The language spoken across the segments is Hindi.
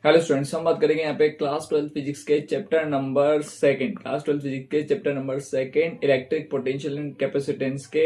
हेलो स्टूडेंट्स, हम बात करेंगे यहाँ पे क्लास 12 फिजिक्स के chapter number second electric potential and capacitance के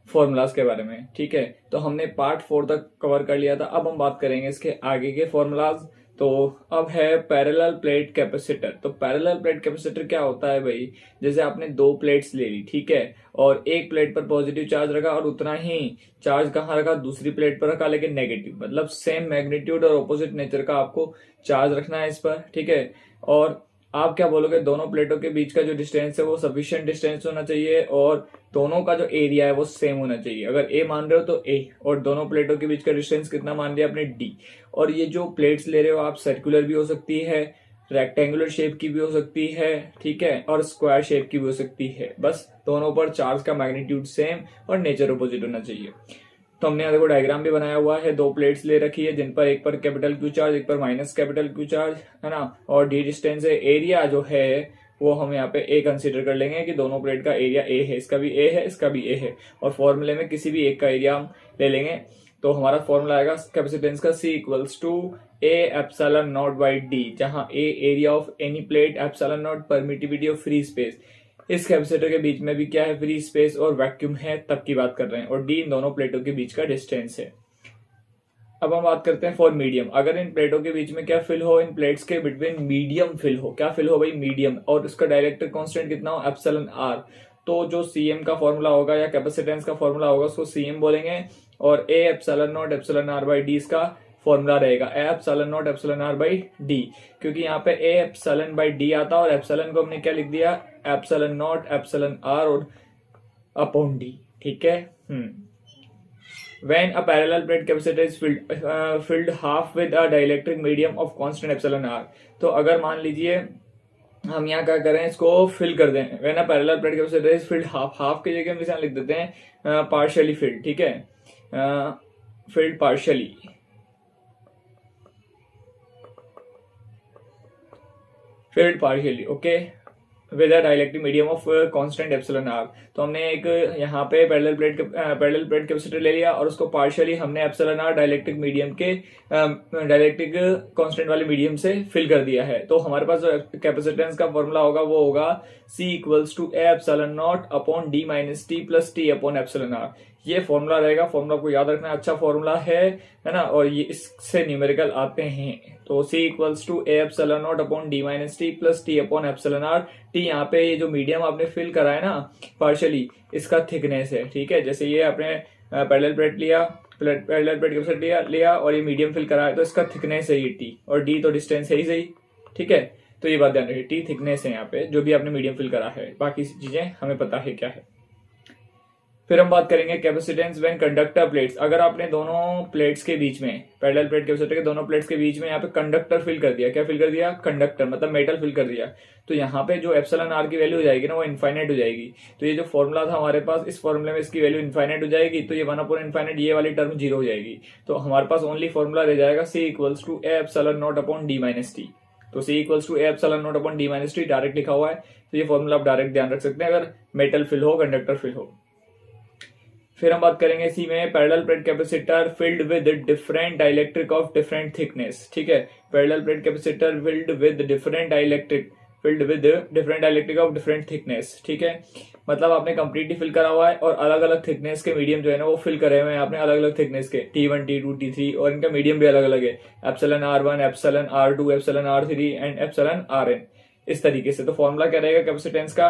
फॉर्मूलाज के बारे में। ठीक है, तो हमने पार्ट 4 तक कवर कर लिया था। अब हम बात करेंगे इसके आगे के फॉर्मूलाज। तो अब है पैरेलल प्लेट कैपेसिटर। तो पैरेलल प्लेट कैपेसिटर क्या होता है भाई? जैसे आपने दो प्लेट्स ले ली, ठीक है, और एक प्लेट पर पॉजिटिव चार्ज रखा और उतना ही चार्ज कहाँ रखा? दूसरी प्लेट पर रखा, लेकिन नेगेटिव, मतलब सेम मैग्नीट्यूड और ऑपोजिट नेचर का आपको चार्ज रखना है इस पर। ठीक है, और आप क्या बोलोगे? दोनों प्लेटों के बीच का जो डिस्टेंस है वो सफिशिएंट डिस्टेंस होना चाहिए और दोनों का जो एरिया है वो सेम होना चाहिए। अगर ए मान रहे हो तो ए, और दोनों प्लेटों के बीच का डिस्टेंस कितना मान लिया आपने? डी। और ये जो प्लेट्स ले रहे हो आप, सर्कुलर भी हो सकती है, रेक्टेंगुलर शेप की भी हो सकती है, ठीक है, और स्क्वायर शेप की भी हो सकती है। बस दोनों पर चार्ज का मैग्नीट्यूड सेम और नेचर अपोजिट होना चाहिए। तो हमने यहाँ देखो डायग्राम भी बनाया हुआ है। दो प्लेट्स ले रखी है जिन पर एक पर कैपिटल क्यू चार्ज, एक पर माइनस कैपिटल क्यू चार्ज, है ना, और डी डिस्टेंस है। एरिया जो है वो हम यहाँ पे ए कंसीडर कर लेंगे कि दोनों प्लेट का एरिया ए है, इसका भी ए है, इसका भी ए है, और फॉर्मूले में किसी भी एक का एरिया हम ले लेंगे। तो हमारा फॉर्मूला आएगा कैपेसिटेंस का C equals to A epsilon naught by D, जहां A area of any plate, epsilon naught permittivity of free space. इस कैपेसिटर के बीच में भी क्या है? फ्री स्पेस और वैक्यूम है, तब की बात कर रहे हैं, और डी इन दोनों प्लेटों के बीच का डिस्टेंस है। अब हम बात करते हैं फॉर मीडियम। अगर इन प्लेटों के बीच में क्या फिल हो? इन प्लेट्स के बिटवीन मीडियम फिल हो। क्या फिल हो भाई? मीडियम, और उसका डायइलेक्ट्रिक कांस्टेंट कितना हो? Epsilon R. तो जो सीएम का फॉर्मूला होगा या कैपेसिटेंस का फॉर्मूला होगा उसको सीएम बोलेंगे, और A epsilon naught epsilon R by D इसका फॉर्मूला रहेगा, A epsilon naught epsilon R by D, क्योंकि यहाँ पे ए एप्सिलॉन बाई डी आता है और एप्सिलॉन को हमने क्या लिख दिया? एप्सिलॉन नॉट एप्सिलॉन आर और अपॉन डी। ठीक है। When a parallel plate capacitor is filled half with a dielectric medium of constant epsilon r, तो अगर मान लीजिए हम यहाँ क्या करें, इसको फिल कर दें। When a parallel plate capacitor is filled half की जगह हम इसे लिख देते हैं पार्शियली फिल्ड। ठीक है, filled partially, filled partially, okay, with a dielectric medium of constant epsilon R. तो हमने एक यहाँ पे पैरेलल प्लेट कैपेसिटर ले लिया और उसको पार्शियली हमने एप्सिलॉन आर डाइलेक्ट्रिक मीडियम के डाइलेक्ट्रिक कांस्टेंट वाले मीडियम से फिल कर दिया है। तो हमारे पास जो कैपेसिटेंस का फॉर्मूला होगा वो होगा C equals to A epsilon naught upon D minus T plus T upon epsilon R. ये फॉर्मूला रहेगा। फॉर्मूला को याद रखना, अच्छा फॉर्मूला है ना, और ये इससे न्यूमेरिकल आते हैं। तो C equals to A epsilon naught upon D minus T plus T upon epsilon R. T यहाँ पे ये जो मीडियम आपने फिल करा है ना पार्शियली, इसका थिकनेस है। ठीक है, जैसे ये आपने पैरेलल प्लेट लिया, पैरेलल प्लेट कैपेसिटर लिया और ये मीडियम फिल करा है, तो इसका थिकनेस है ये टी, और डी तो डिस्टेंस है ही सही। ठीक है, तो ये बात ध्यान रखिए, टी थिकनेस है यहाँ पे जो भी आपने मीडियम फिल करा है, बाकी चीजें हमें पता है क्या है। फिर हम बात करेंगे कैपेसिटेंस व्हेन कंडक्टर प्लेट्स। अगर आपने दोनों प्लेट्स के बीच में, पैरेलल प्लेट कैपेसिटर के दोनों प्लेट्स के बीच में यहाँ पे कंडक्टर फिल कर दिया। क्या फिल कर दिया? कंडक्टर, मतलब मेटल फिल कर दिया। तो यहाँ पे जो एप्सिलॉन आर की वैल्यू हो जाएगी ना वो इनफाइनाइट हो जाएगी। तो ये जो फॉर्मूला था हमारे पास, इस फॉर्मूले में इसकी वैल्यू इनफाइनाइट हो जाएगी, तो ये 1 अपॉन इनफाइनाइट, ये वाली टर्म जीरो हो जाएगी। तो हमारे पास ओनली फॉर्मूला रह जाएगा C equals to A epsilon naught upon D minus T. तो C equals to A epsilon naught upon D minus T direct लिखा हुआ है, तो ये फॉर्मूला आप डायरेक्ट ध्यान रख सकते हैं अगर मेटल फिल हो, कंडक्टर फिल हो। फिर हम बात करेंगे इसी में parallel plate capacitor filled with different dielectric of different thickness. ठीक है, parallel plate capacitor filled with different dielectric of different thickness. ठीक है, मतलब आपने कंप्लीटली फिल करा हुआ है और अलग अलग थिकनेस के मीडियम जो है ना वो फिल करे हुए हैं आपने, अलग अलग थिकनेस के T1 T2 T3, और इनका मीडियम भी अलग अलग है, epsilon R1 epsilon R2 epsilon R3 and epsilon Rn, इस तरीके से। तो फॉर्मूला क्या रहेगा कैपेसिटेंस का?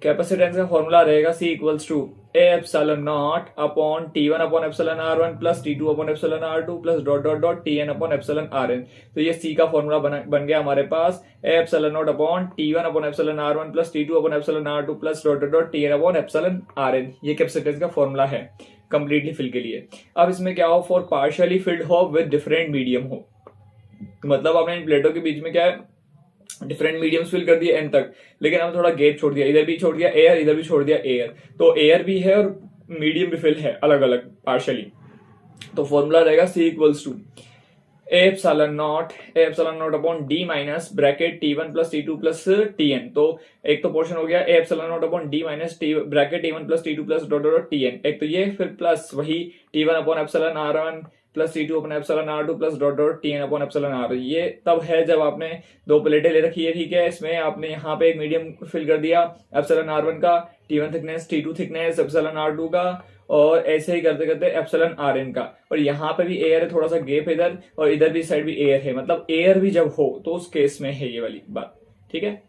कैपेसिटेंस का फॉर्मूला रहेगा C equals to A epsilon naught upon T1 upon epsilon R1 plus T2 upon epsilon R2 plus dot dot dot Tn upon epsilon Rn। तो ये C का फॉर्मूला बन गया हमारे पास, A epsilon naught upon T1 upon epsilon R1 plus T2 upon epsilon R2 plus dot dot dot Tn upon epsilon Rn। ये कैपेसिटेंस का फॉर्मूला है कंप्लीटली फिल के लिए। अब इसमें क्या हो? फॉर पार्शियली फिल्ड हो विद डिफरेंट मीडियम हो, मतलब आपने इन प्लेटों के बीच में क्या है, डिफरेंट मीडियम्स फिल कर दिए एन तक, लेकिन हम थोड़ा गैप छोड़ दिया, इधर भी छोड़ दिया एयर, इधर भी छोड़ दिया एयर, तो एयर भी है और मीडियम भी फिल है अलग अलग पार्शियली। तो फॉर्मूला रहेगा C equals to A epsilon naught upon D minus bracket T1 plus T2 plus Tn। तो एक तो पोर्शन हो गया A epsilon naught upon D minus bracket T1 plus T2 plus dot dot Tn, एक तो ये, फिर प्लस वही T1 upon epsilon R1 plus C2 upon epsilon R2 plus dot dot Tn upon epsilon R। ये तब है जब आपने दो प्लेटें ले रखी है, ठीक है, इसमें आपने यहाँ पे एक मीडियम फिल कर दिया एप्सिलॉन R1 का, T1 thickness, T2 thickness epsilon R2 का, और ऐसे ही करते करते एप्सिलॉन Rn का, और यहाँ पे भी एयर है, थोड़ा सा गैप इधर, और इधर भी साइड भी एयर है, मतलब एयर भी जब हो तो उस केस में है ये वाली बात, ठीक है।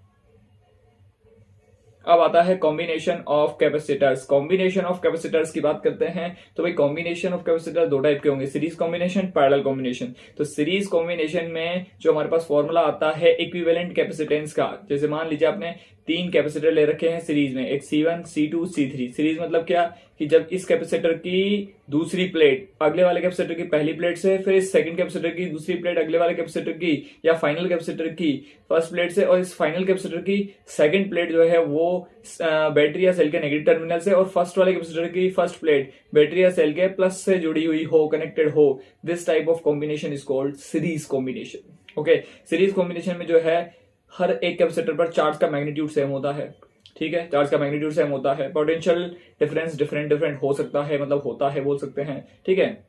अब आता है combination of capacitors. Combination of capacitors की बात करते हैं तो भाई कॉम्बिनेशन ऑफ कैपेसिटर दो टाइप के होंगे, सीरीज कॉम्बिनेशन, पैरेलल कॉम्बिनेशन। तो सीरीज कॉम्बिनेशन में जो हमारे पास फॉर्मूला आता है इक्विवेलेंट कैपेसिटेंस का, जैसे मान लीजिए आपने तीन कैपेसिटर ले रखे हैं सीरीज में, एक C1, C2, C3। सीरीज मतलब क्या कि जब इस कैपेसिटर की दूसरी प्लेट अगले वाले कैपेसिटर की पहली प्लेट से, फिर इस सेकंड कैपेसिटर की दूसरी प्लेट अगले वाले कैपेसिटर की, या फाइनल कैपेसिटर की फर्स्ट प्लेट से, और इस फाइनल कैपेसिटर की सेकंड प्लेट जो है वो बैटरी या सेल के नेगेटिव टर्मिनल से, और फर्स्ट वाले कैपेसिटर की फर्स्ट प्लेट बैटरी या सेल के प्लस से जुड़ी हुई हो, कनेक्टेड हो। This type of combination is called series combination. Okay, series combination में जो है हर एक कैपेसिटर पर चार्ज का मैग्नीट्यूड सेम होता है, ठीक है, चार्ज का मैग्नीट्यूड सेम होता है, पोटेंशियल डिफरेंस डिफरेंट हो सकता है, मतलब होता है बोल सकते हैं, ठीक है।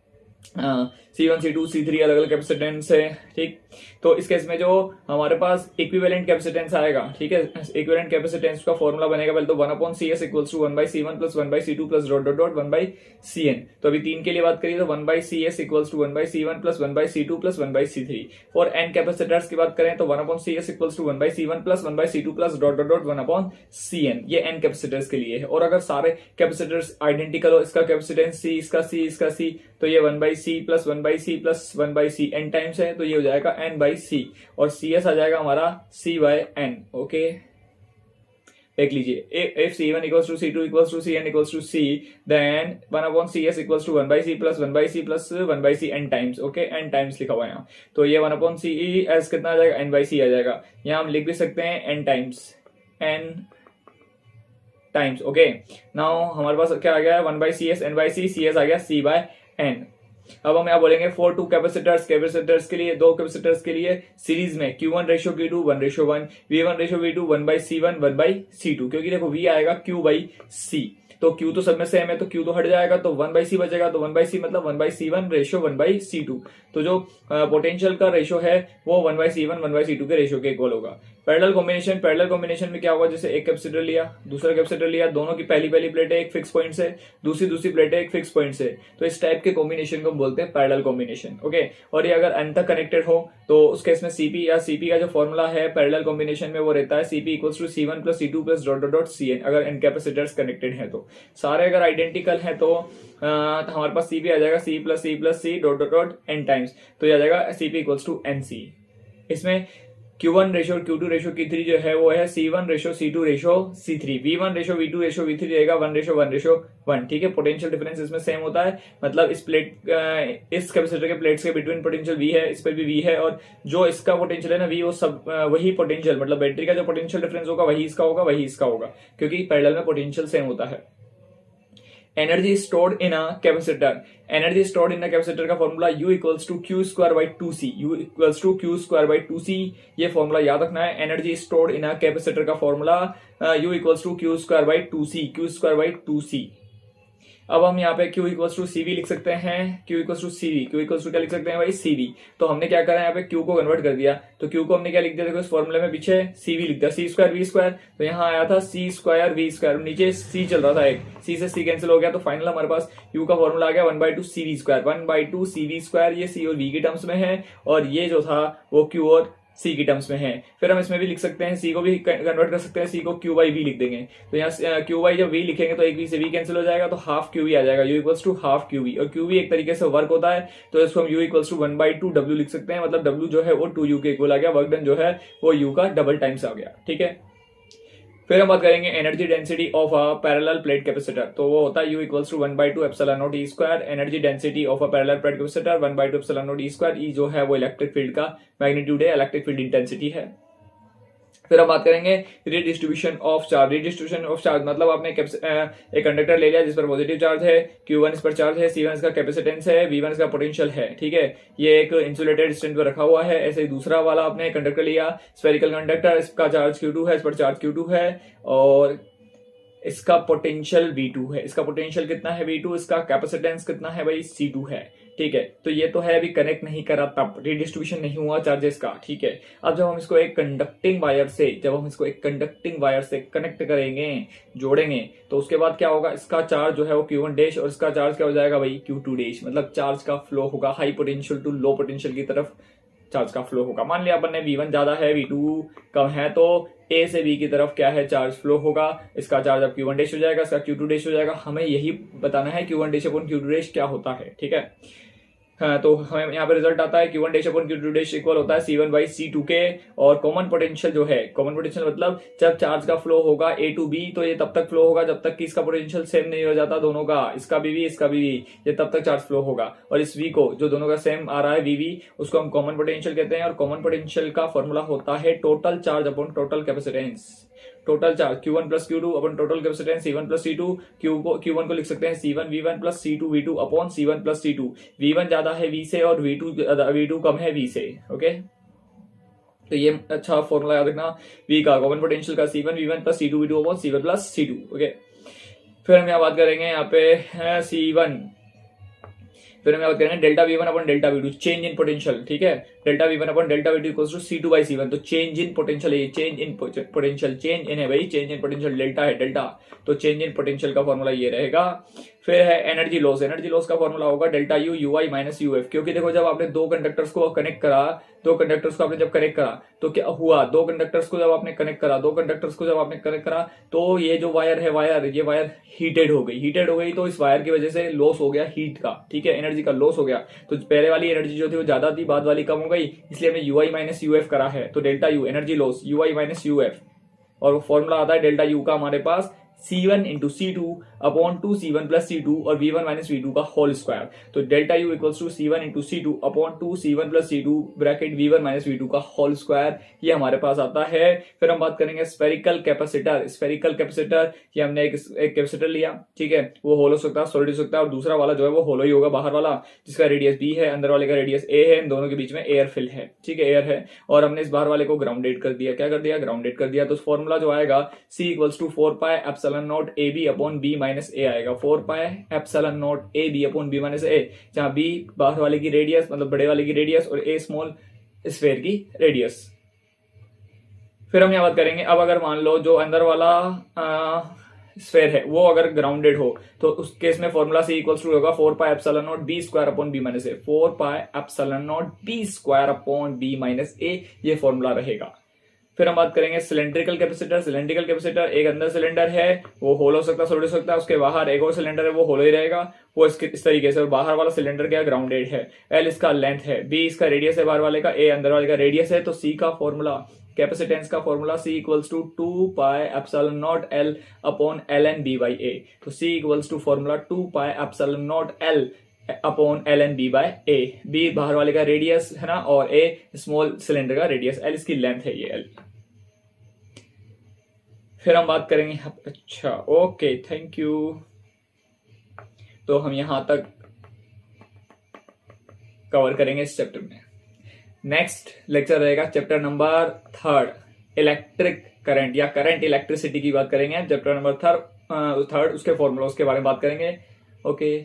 C1, C2, C3 अलग अलग कैपेसिटेंस है, ठीक। तो इस केस में जो हमारे पास इक्विवेलेंट कैपेसिटेंस आएगा, ठीक है, इक्विवेलेंट कैपेसिटेंस का फॉर्मूला बनेगा पहले तो 1/CS equals to 1/C1 plus 1/C2 plus dot dot dot 1/CN। तो अभी तीन के लिए बात करिए तो 1/CS equals to 1/C1 plus 1/C2 plus 1/C3। और एन कैपेसिटर्स की बात करें तो 1/CS equals to 1/C1 plus 1/C2 plus dot dot dot 1/CN। ये एन कैपेसिटर्स के लिए है। और अगर सारे कैपेसिटर्स आइडेंटिकल हो, इसका कैपेसिटेंस C, इसका C, इसका C, तो ये 1/C plus 1/C plus 1/C n times है, तो ये हो जाएगा n/C, और CS आ जाएगा हमारा C/n। ओके, देख लीजिए, if C1 equals to C2 equals to Cn equals to C, then 1/CS equals to 1/C plus 1/C plus 1/C n times। Okay, n times लिखा हुआ है यहाँ, तो ये 1/CES कितना आ जाएगा, n/C आ जाएगा। यहाँ हम लिख भी सकते हैं n टाइम्स। ओके, नाउ हमारे पास क्या आ गया, 1/CS n/C, CS आ गया C/n। अब हम यहाँ बोलेंगे फॉर टू कैपेसिटर्स के लिए, दो कैपेसिटर्स के लिए सीरीज में Q1:Q2 1:1, V1:V2 1/C1 1/C2, क्योंकि देखो V आएगा Q/C, तो Q तो सब में सेम है, तो Q तो हट जाएगा, तो 1/C बचेगा, तो 1/C मतलब 1/C1 रेशियो 1/C2। तो जो पोटेंशियल का रेशियो है वो 1/C1 1/C2 के रेशियो के इक्वल होगा। पैरेलल कॉम्बिनेशन में क्या होगा, जैसे एक कैपेसिटर लिया, दूसरा कैपेसिटर लिया, दोनों की पहली प्लेट एक फिक्स पॉइंट से, दूसरी प्लेट एक फिक्स पॉइंट से, तो इस टाइप के कॉम्बिनेशन को बोलते हैं पैरेलल कॉम्बिनेशन। ओके, और ये अगर एन तक कनेक्टेड हो तो उस केस में CP का जो फॉर्मूला है पैरेलल कॉम्बिनेशन में वो रहता है CP equals to C1 plus C2 plus dot dot dot CN, अगर एन कैपेसिटर्स कनेक्टेड है तो। सारे अगर आइडेंटिकल है तो हमारे पास CP आ जाएगा C plus C dot dot dot n times, तो ये आ जाएगा CP इक्वल्स टू NC। इसमें Q1 ratio Q2 ratio Q3 जो है वो है C1 ratio C2 ratio C3, V1 ratio V2 ratio V3 रहेगा 1:1:1, ठीक है। पोटेंशियल डिफरेंस इसमें सेम होता है, मतलब इस कैपेसिटर के प्लेट्स के बिटवीन पोटेंशियल V है, इस पर भी V है, और जो इसका पोटेंशियल है ना V, वो सब वही पोटेंशियल, मतलब बैटरी का जो पोटेंशियल डिफरेंस होगा वही इसका होगा, क्योंकि पैरेलल में पोटेंशियल सेम होता है। Energy stored in a capacitor का formula U equals to Q²/2C, U=Q²/2C, ये फॉर्मूला याद रखना है। Energy stored in a capacitor का formula U equals to Q²/2C। अब हम यहाँ पे Q इक्वल्स टू CV लिख सकते हैं, Q इक्वल्स टू क्या लिख सकते हैं भाई, CV। तो हमने क्या करा, यहाँ पे Q को कन्वर्ट कर दिया, तो Q को हमने क्या लिख दिया, देखो इस फॉर्मूले में पीछे CV लिख दिया, C²V², तो यहाँ आया था C²V², नीचे C चल रहा था एक, C से C कैंसिल हो गया, तो फाइनल हमारे पास U का फॉर्मूला आ गया 1/2CV², 1/2CV², ये C और V की टर्म्स में है, और ये जो था वो Q और C की टर्म्स में है। फिर हम इसमें भी लिख सकते हैं, C को भी कन्वर्ट कर सकते हैं, C को Q/V लिख देंगे, तो यहाँ Q/, जब V लिखेंगे तो एक V से V कैंसिल हो जाएगा, तो हाफ QV आ जाएगा, U equals to half QV, और QV एक तरीके से वर्क होता है, तो इसको हम U इक्वल्स टू 1/2W लिख सकते हैं, मतलब W जो है वो 2U के इक्वल आ गया, वर्क डन जो है वो U का डबल टाइम्स आ गया, ठीक है। फिर हम बात करेंगे energy density of a parallel plate capacitor, तो वो होता है U equals to 1/2ε0E²। Energy density of a parallel plate capacitor 1/2ε0E²। E जो है वो इलेक्ट्रिक फील्ड का मैग्नीट्यूड है, इलेक्ट्रिक फील्ड इंटेंसिटी है। फिर हम बात करेंगे रिडिस्ट्रीब्यूशन ऑफ चार्ज, मतलब आपने एक कंडक्टर ले लिया जिस पर पॉजिटिव चार्ज है, Q1 इस पर चार्ज है, C1 इसका कैपेसिटेंस है, V1 इसका पोटेंशियल है, ठीक है। ये एक इंसुलेटेड स्टैंड पर रखा हुआ है। ऐसे ही दूसरा वाला आपने कंडक्टर लिया, स्फेरिकल कंडक्टर, इसका चार्ज Q2 है, इस पर चार्ज Q2 है, और इसका पोटेंशियल V2 है। इसका पोटेंशियल कितना है V2, इसका कैपेसिटेंस कितना है भाई C2 है, ठीक है। तो ये तो है अभी कनेक्ट नहीं करा तब रिडिस्ट्रीब्यूशन नहीं हुआ चार्जेस का, ठीक है। अब जब हम इसको एक कंडक्टिंग वायर से कनेक्ट करेंगे, जोड़ेंगे, तो उसके बाद क्या होगा, इसका चार्ज जो है वो Q1 डैश और इसका चार्ज क्या हो जाएगा भाई Q2 डैश। मतलब चार्ज का फ्लो होगा high potential to low potential की तरफ चार्ज का फ्लो होगा। मान लिया अपन ने V1 ज्यादा है V2 कम है, तो A से B की तरफ क्या है चार्ज फ्लो होगा। इसका चार्ज अब Q1 डैश हो जाएगा, इसका Q2 डैश हो जाएगा। हमें यही बताना है Q1 dash upon Q2 dash क्या होता है, ठीक है। हाँ, तो हमें यहाँ पे रिजल्ट आता है Q1 dash upon Q2 dash equal होता है C1 बाई C2 के। और कॉमन पोटेंशियल जो है, कॉमन पोटेंशियल मतलब जब चार्ज का फ्लो होगा A टू B, तो ये तब तक फ्लो होगा जब तक कि इसका पोटेंशियल सेम नहीं हो जाता दोनों का, इसका भी V इसका भी V, ये तब तक चार्ज फ्लो होगा। और इस V को जो दोनों का सेम आ रहा है VV, उसको हम कॉमन पोटेंशियल कहते हैं। और कॉमन पोटेंशियल का फॉर्मूला होता है total charge upon total capacitance. Total charge Q1 plus Q2 upon total capacitance C1 plus C2। Q1 को लिख सकते हैं C1 V1 plus C2 V2 upon C1 plus C2। V1 ज्यादा है V से और V2 कम है V से, ओके। तो ये अच्छा फॉर्मूला याद रखना V का, कॉमन पोटेंशियल का C1 V1 plus C2 V2 upon C1 plus C2, okay. फिर हम यहाँ बात करेंगे, यहाँ पे है C1, फिर हम बात करेंगे delta V1 upon delta V2, change in potential, ठीक है। Delta V1 upon delta V2 equals to C2 by C1। तो चेंज इन पोटेंशियल है, change in potential, change in है भाई, चेंज इन पोटेंशियल डेल्टा है डेल्टा, तो चेंज इन पोटेंशियल का फॉर्मूला ये रहेगा। फिर है एनर्जी लॉस, एनर्जी लॉस का फॉर्मूला होगा delta U UI minus UF। क्योंकि देखो जब आपने दो कंडक्टर्स को कनेक्ट करा, तो क्या हुआ, दो कंडक्टर्स को जब आपने कनेक्ट करा तो ये जो वायर है, ये वायर हीटेड हो गई, तो इस वायर की वजह से लॉस हो गया हीट का, ठीक है, एनर्जी का लॉस हो गया। तो पहले वाली एनर्जी जो थी वो ज्यादा थी, बाद वाली कम हो गई, इसलिए हमने UI माइनस UF करा है। तो delta U energy loss UI minus UF, और वो फॉर्मूला आता है डेल्टा U का हमारे पास C1 into C2 upon 2 C1 plus C2 और V1 माइनस V2 का होल स्क्वायर। तो delta U equals to C1 into C2 upon 2 C1 plus C2 bracket V1 minus V2 का होल स्क्वायर, ये हमारे पास आता है। फिर हम बात करेंगे स्फेरिकल कैपेसिटर, ये हमने एक कैपेसिटर लिया, ठीक है, वो होल हो सकता है, सॉलिड हो सकता है, और दूसरा वाला जो है वो होलो ही होगा, बाहर वाला जिसका रेडियस B है, अंदर वाले का रेडियस A है, इन दोनों के बीच में एयर फिल है, ठीक है, एयर है। और हमने इस बाहर वाले को ग्राउंडेड कर दिया, क्या कर दिया, ग्राउंडेड कर दिया। तो फॉर्मूला जो आएगा C equals to 4 pi epsilon naught AB upon B minus A आएगा। 4 pi epsilon naught AB upon B minus A, जहां B बाहर वाले की रेडियस मतलब बड़े वाले की रेडियस और A स्मॉल स्फेयर की रेडियस। फिर हम यहाँ बात करेंगे, अब अगर मान लो जो अंदर वाला स्फेयर है वो अगर ग्राउंडेड हो, तो उस केस में फॉर्मूला C इक्वल्स टू होगा 4 pi epsilon not B square upon B minus A। 4 pi epsilon not B square upon B minus A, ये फॉर्मूला रहेगा। फिर हम बात करेंगे सिलेंड्रिकल कैपेसिटर, एक अंदर सिलेंडर है वो होल हो सकता है, सॉलिड हो सकता है, उसके बाहर एक और सिलेंडर है वो होलो ही रहेगा, वो इस तरीके से। और बाहर वाला सिलेंडर क्या ग्राउंडेड है, L इसका लेंथ है, B इसका रेडियस है बाहर वाले का, A अंदर वाले का रेडियस है। तो C का फॉर्मूला, कैपेसिटेंस का formula C equals to 2 pi epsilon naught L upon ln B by A। तो C equals to formula 2 pi epsilon naught L upon ln B by A। B बाहर वाले का रेडियस है ना, और A स्मॉल सिलेंडर का रेडियस, L इसकी लेंथ है, ये L। फिर हम बात करेंगे, अच्छा ओके थैंक यू। तो हम यहां तक कवर करेंगे इस चैप्टर में। नेक्स्ट लेक्चर रहेगा चैप्टर नंबर 3, इलेक्ट्रिक करंट या करंट इलेक्ट्रिसिटी की बात करेंगे। चैप्टर नंबर 3 उसके फॉर्मूला के बारे में बात करेंगे, ओके।